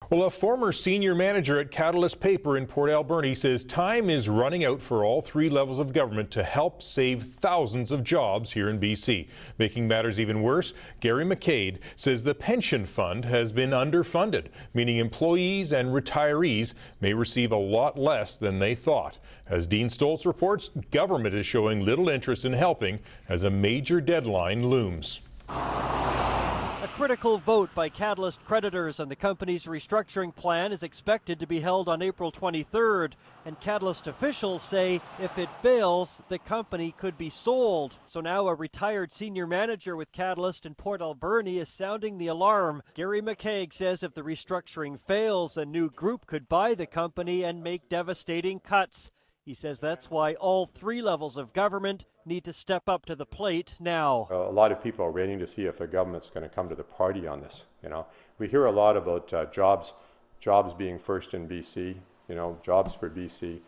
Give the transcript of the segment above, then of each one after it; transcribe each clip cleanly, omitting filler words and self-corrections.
Well, a former senior manager at Catalyst Paper in Port Alberni says time is running out for all three levels of government to help save thousands of jobs here in BC. Making matters even worse, Gary McCaig says the pension fund has been underfunded, meaning employees and retirees may receive a lot less than they thought. As Dean Stoltz reports, government is showing little interest in helping as a major deadline looms. A critical vote by Catalyst creditors on the company's restructuring plan is expected to be held on April 23rd, and Catalyst officials say if it fails, the company could be sold. So now a retired senior manager with Catalyst in Port Alberni is sounding the alarm. Gary McCaig says if the restructuring fails, a new group could buy the company and make devastating cuts. He says that's why all three levels of government need to step up to the plate now. A lot of people are waiting to see if the government's going to come to the party on this. We hear a lot about jobs being first in BC, jobs for BC.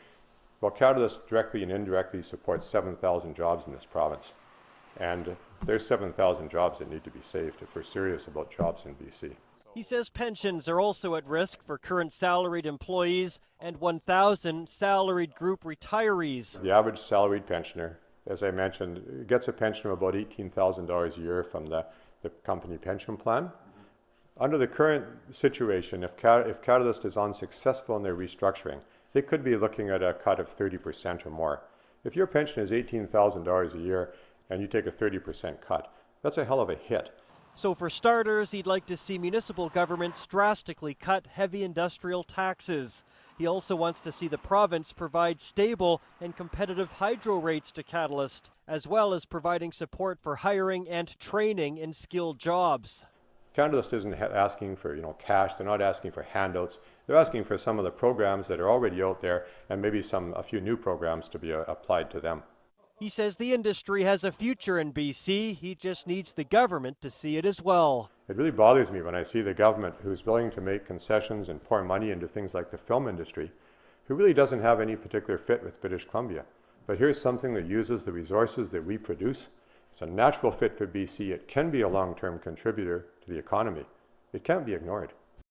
Well, Catalyst directly and indirectly supports 7,000 jobs in this province. And there's 7,000 jobs that need to be saved if we're serious about jobs in BC. He says pensions are also at risk for current salaried employees and 1,000 salaried group retirees. The average salaried pensioner, as I mentioned, gets a pension of about $18,000 a year from the company pension plan. Under the current situation, if Catalyst is unsuccessful in their restructuring, they could be looking at a cut of 30% or more. If your pension is $18,000 a year and you take a 30% cut, that's a hell of a hit. So for starters, he'd like to see municipal governments drastically cut heavy industrial taxes. He also wants to see the province provide stable and competitive hydro rates to Catalyst, as well as providing support for hiring and training in skilled jobs. Catalyst isn't asking for cash. They're not asking for handouts. They're asking for some of the programs that are already out there and maybe a few new programs to be applied to them. He says the industry has a future in BC. He just needs the government to see it as well. It really bothers me when I see the government who's willing to make concessions and pour money into things like the film industry, who really doesn't have any particular fit with British Columbia. But here's something that uses the resources that we produce. It's a natural fit for BC. It can be a long-term contributor to the economy. It can't be ignored.